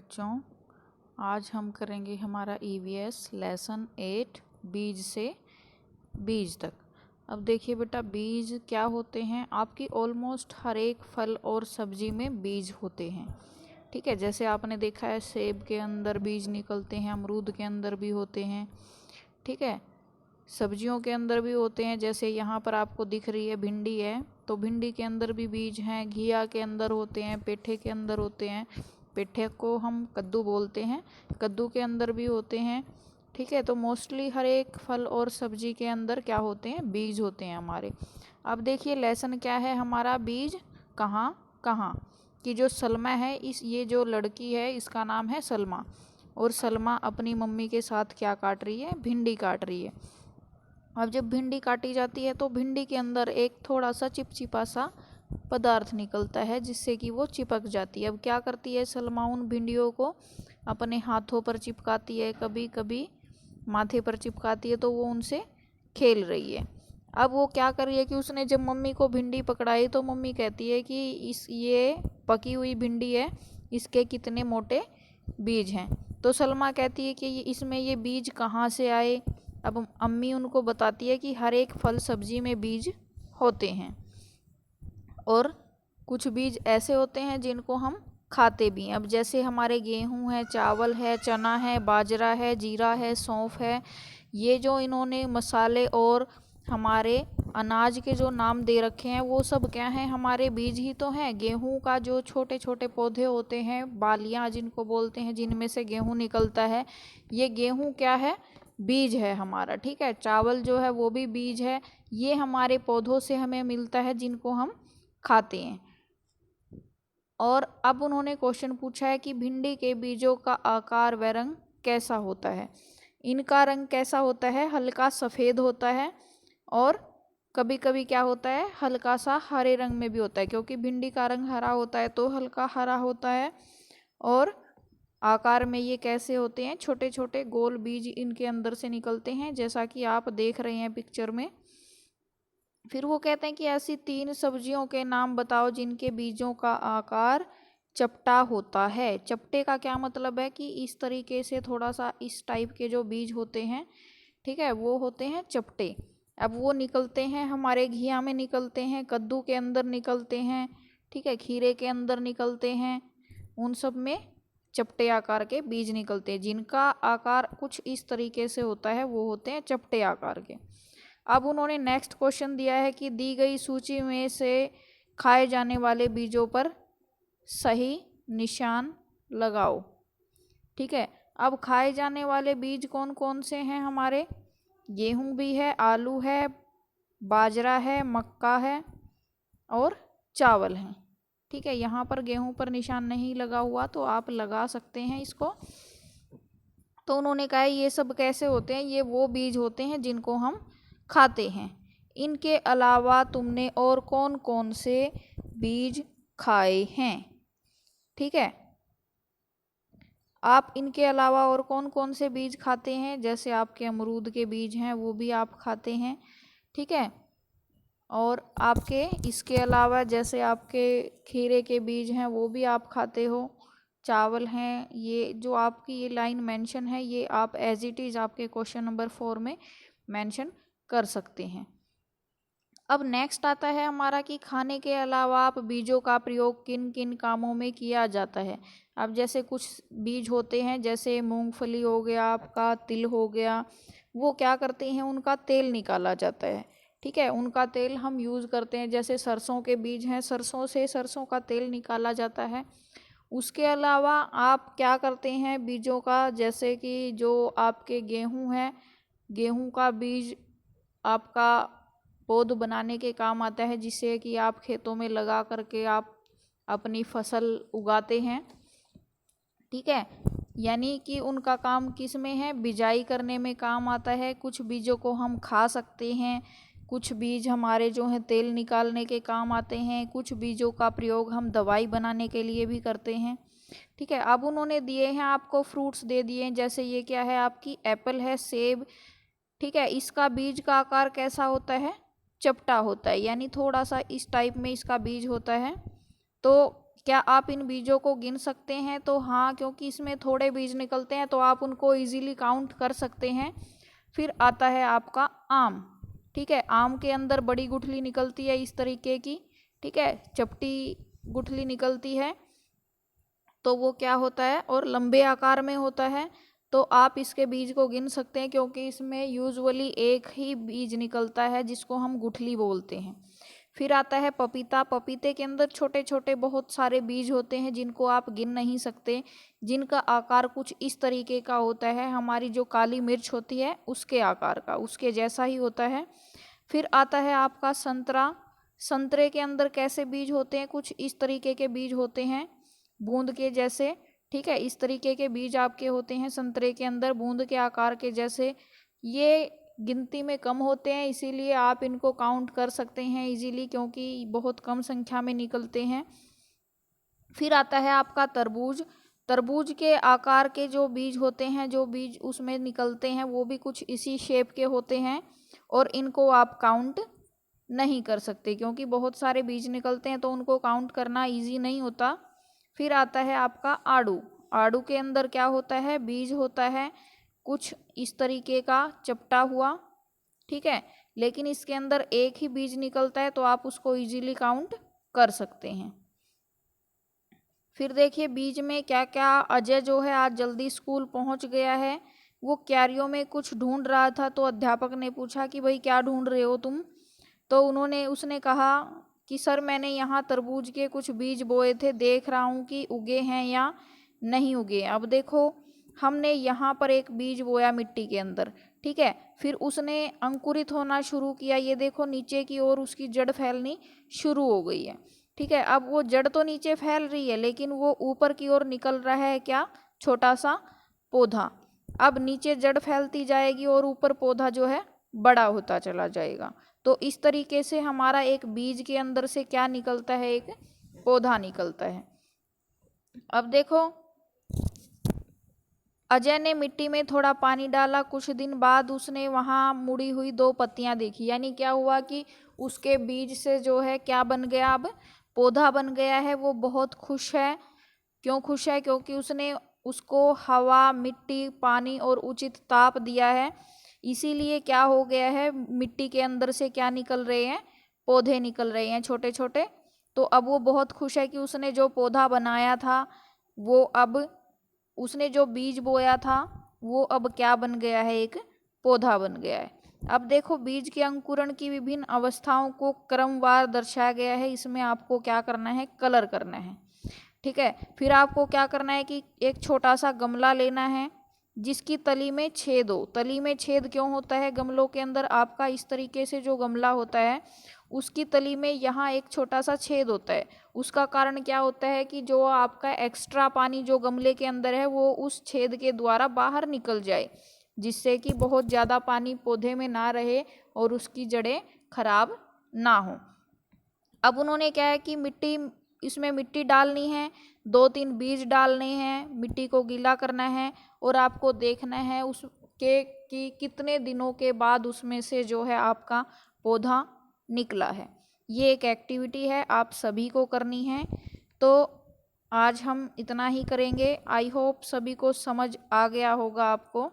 बच्चों, आज हम करेंगे हमारा ईवीएस लेसन 8 बीज से बीज तक। अब देखिए बेटा, बीज क्या होते हैं। आपकी ऑलमोस्ट हर एक फल और सब्जी में बीज होते हैं। ठीक है, जैसे आपने देखा है सेब के अंदर बीज निकलते हैं, अमरूद के अंदर भी होते हैं। ठीक है, सब्जियों के अंदर भी होते हैं। जैसे यहाँ पर आपको दिख रही है भिंडी है, तो भिंडी के अंदर भी बीज हैं। घिया के अंदर होते हैं, पेठे के अंदर होते हैं, पेठे को हम कद्दू बोलते हैं, कद्दू के अंदर भी होते हैं। ठीक है, तो मोस्टली हर एक फल और सब्जी के अंदर क्या होते हैं, बीज होते हैं हमारे। अब देखिए लेसन क्या है हमारा, बीज कहाँ कहाँ कि जो सलमा है, ये जो लड़की है इसका नाम है सलमा, और सलमा अपनी मम्मी के साथ क्या काट रही है, भिंडी काट रही है। अब जब भिंडी काटी जाती है तो भिंडी के अंदर एक थोड़ा सा चिपचिपा सा पदार्थ निकलता है जिससे कि वो चिपक जाती है। अब क्या करती है सलमा, उन भिंडियों को अपने हाथों पर चिपकाती है, कभी कभी माथे पर चिपकाती है, तो वो उनसे खेल रही है। अब वो क्या कर रही है कि उसने जब मम्मी को भिंडी पकड़ाई तो मम्मी कहती है कि ये पकी हुई भिंडी है, इसके कितने मोटे बीज हैं। तो सलमा कहती है कि इसमें ये बीज कहाँ से आए। अब अम्मी उनको बताती है कि हर एक फल सब्जी में बीज होते हैं, और कुछ बीज ऐसे होते हैं जिनको हम खाते भी हैं। अब जैसे हमारे गेहूं है, चावल है, चना है, बाजरा है, जीरा है, सौंफ है, ये जो इन्होंने मसाले और हमारे अनाज के जो नाम दे रखे हैं वो सब क्या हैं, हमारे बीज ही तो हैं। गेहूं का जो छोटे छोटे पौधे होते हैं, बालियां जिनको बोलते हैं, जिनमें से गेहूं निकलता है, ये गेहूं क्या है, बीज है हमारा। ठीक है, चावल जो है वो भी बीज है, ये हमारे पौधों से हमें मिलता है जिनको हम खाते हैं। और अब उन्होंने क्वेश्चन पूछा है कि भिंडी के बीजों का आकार व रंग कैसा होता है। इनका रंग कैसा होता है, हल्का सफ़ेद होता है, और कभी कभी क्या होता है, हल्का सा हरे रंग में भी होता है, क्योंकि भिंडी का रंग हरा होता है तो हल्का हरा होता है। और आकार में ये कैसे होते हैं, छोटे छोटे गोल बीज इनके अंदर से निकलते हैं, जैसा कि आप देख रहे हैं पिक्चर में। फिर वो कहते हैं कि ऐसी 3 सब्जियों के नाम बताओ जिनके बीजों का आकार चपटा होता है। चपटे का क्या मतलब है कि इस तरीके से थोड़ा सा इस टाइप के जो बीज होते हैं, ठीक है, वो होते हैं चपटे। अब वो निकलते हैं हमारे घिया में निकलते हैं, कद्दू के अंदर निकलते हैं, ठीक है, खीरे के अंदर निकलते हैं, उन सब में चपटे आकार के बीज निकलते हैं। जिनका आकार कुछ इस तरीके से होता है वो होते हैं चपटे आकार के। अब उन्होंने नेक्स्ट क्वेश्चन दिया है कि दी गई सूची में से खाए जाने वाले बीजों पर सही निशान लगाओ। ठीक है, अब खाए जाने वाले बीज कौन कौन से हैं हमारे, गेहूं भी है, आलू है, बाजरा है, मक्का है, और चावल है। ठीक है, यहाँ पर गेहूं पर निशान नहीं लगा हुआ तो आप लगा सकते हैं इसको। तो उन्होंने कहा ये सब कैसे होते हैं, ये वो बीज होते हैं जिनको हम खाते हैं। इनके अलावा तुमने और कौन कौन से बीज खाए हैं। ठीक है, आप इनके अलावा और कौन कौन से बीज खाते हैं, जैसे आपके अमरूद के बीज हैं वो भी आप खाते हैं। ठीक है, और आपके इसके अलावा जैसे आपके खीरे के बीज हैं वो भी आप खाते हो, चावल हैं, ये जो आपकी ये लाइन मेंशन है ये आप एज इट इज़ आपके क्वेश्चन नंबर 4 में मेंशन कर सकते हैं। अब नेक्स्ट आता है हमारा कि खाने के अलावा आप बीजों का प्रयोग किन किन कामों में किया जाता है। अब जैसे कुछ बीज होते हैं, जैसे मूंगफली हो गया, आपका तिल हो गया, वो क्या करते हैं, उनका तेल निकाला जाता है। ठीक है, उनका तेल हम यूज़ करते हैं। जैसे सरसों के बीज हैं, सरसों से सरसों का तेल निकाला जाता है। उसके अलावा आप क्या करते हैं बीजों का, जैसे कि जो आपके गेहूं है, गेहूं का बीज आपका पौध बनाने के काम आता है, जिससे कि आप खेतों में लगा करके आप अपनी फसल उगाते हैं। ठीक है, यानी कि उनका काम किस में है, बिजाई करने में काम आता है। कुछ बीजों को हम खा सकते हैं, कुछ बीज हमारे जो हैं तेल निकालने के काम आते हैं, कुछ बीजों का प्रयोग हम दवाई बनाने के लिए भी करते हैं। ठीक है, अब उन्होंने दिए हैं आपको फ्रूट्स दे दिए हैं, जैसे ये क्या है, आपकी एप्पल है, सेब। ठीक है, इसका बीज का आकार कैसा होता है, चपटा होता है, यानी थोड़ा सा इस टाइप में इसका बीज होता है। तो क्या आप इन बीजों को गिन सकते हैं? तो हाँ, क्योंकि इसमें थोड़े बीज निकलते हैं तो आप उनको इजीली काउंट कर सकते हैं। फिर आता है आपका आम। ठीक है, आम के अंदर बड़ी गुठली निकलती है इस तरीके की, ठीक है, चपटी गुठली निकलती है, तो वो क्या होता है और लंबे आकार में होता है। तो आप इसके बीज को गिन सकते हैं क्योंकि इसमें यूजुअली एक ही बीज निकलता है जिसको हम गुठली बोलते हैं। फिर आता है पपीता। पपीते के अंदर छोटे छोटे बहुत सारे बीज होते हैं जिनको आप गिन नहीं सकते, जिनका आकार कुछ इस तरीके का होता है, हमारी जो काली मिर्च होती है उसके आकार का, उसके जैसा ही होता है। फिर आता है आपका संतरा। संतरे के अंदर कैसे बीज होते हैं? कुछ इस तरीके के बीज होते हैं, बूंद के जैसे। ठीक है, इस तरीके के बीज आपके होते हैं संतरे के अंदर, बूंद के आकार के जैसे। ये गिनती में कम होते हैं, इसीलिए आप इनको काउंट कर सकते हैं इजीली, क्योंकि बहुत कम संख्या में निकलते हैं। फिर आता है आपका तरबूज। तरबूज के आकार के जो बीज होते हैं, जो बीज उसमें निकलते हैं, वो भी कुछ इसी शेप के होते हैं और इनको आप काउंट नहीं कर सकते क्योंकि बहुत सारे बीज निकलते हैं तो उनको काउंट करना इजी नहीं होता। फिर आता है आपका आड़ू। आड़ू के अंदर क्या होता है? बीज होता है कुछ इस तरीके का चपटा हुआ, ठीक है, लेकिन इसके अंदर एक ही बीज निकलता है तो आप उसको इजीली काउंट कर सकते हैं। फिर देखिए बीज में क्या क्या। अजय जो है आज जल्दी स्कूल पहुंच गया है, वो क्यारियों में कुछ ढूंढ रहा था, तो अध्यापक ने पूछा कि भाई क्या ढूंढ रहे हो तुम? तो उसने कहा कि सर मैंने यहाँ तरबूज के कुछ बीज बोए थे, देख रहा हूँ कि उगे हैं या नहीं उगे। अब देखो हमने यहाँ पर एक बीज बोया मिट्टी के अंदर, ठीक है, फिर उसने अंकुरित होना शुरू किया, ये देखो नीचे की ओर उसकी जड़ फैलनी शुरू हो गई है। ठीक है, अब वो जड़ तो नीचे फैल रही है लेकिन वो ऊपर की ओर निकल रहा है क्या? छोटा सा पौधा। अब नीचे जड़ फैलती जाएगी और ऊपर पौधा जो है बड़ा होता चला जाएगा। तो इस तरीके से हमारा एक बीज के अंदर से क्या निकलता है? एक पौधा निकलता है। अब देखो अजय ने मिट्टी में थोड़ा पानी डाला, कुछ दिन बाद उसने वहां मुड़ी हुई 2 पत्तियां देखी। यानी क्या हुआ कि उसके बीज से जो है क्या बन गया? अब पौधा बन गया है। वो बहुत खुश है। क्यों खुश है? क्योंकि उसने उसको हवा, मिट्टी, पानी और उचित ताप दिया है। इसीलिए क्या हो गया है, मिट्टी के अंदर से क्या निकल रहे हैं? पौधे निकल रहे हैं छोटे छोटे। तो अब वो बहुत खुश है कि उसने जो पौधा बनाया था, वो अब उसने जो बीज बोया था वो अब क्या बन गया है? एक पौधा बन गया है। अब देखो बीज के अंकुरण की विभिन्न अवस्थाओं को क्रमवार दर्शाया गया है। इसमें आपको क्या करना है? कलर करना है। ठीक है, फिर आपको क्या करना है कि एक छोटा सा गमला लेना है जिसकी तली में छेद हो। तली में छेद क्यों होता है गमलों के अंदर? आपका इस तरीके से जो गमला होता है उसकी तली में यहाँ एक छोटा सा छेद होता है। उसका कारण क्या होता है कि जो आपका एक्स्ट्रा पानी जो गमले के अंदर है वो उस छेद के द्वारा बाहर निकल जाए, जिससे कि बहुत ज़्यादा पानी पौधे में ना रहे और उसकी जड़ें खराब ना हो। अब उन्होंने क्या है कि इसमें मिट्टी डालनी है, 2-3 बीज डालने हैं, मिट्टी को गीला करना है और आपको देखना है उसके कि कितने दिनों के बाद उसमें से जो है आपका पौधा निकला है। ये एक एक्टिविटी है, आप सभी को करनी है। तो आज हम इतना ही करेंगे। आई होप सभी को समझ आ गया होगा आपको।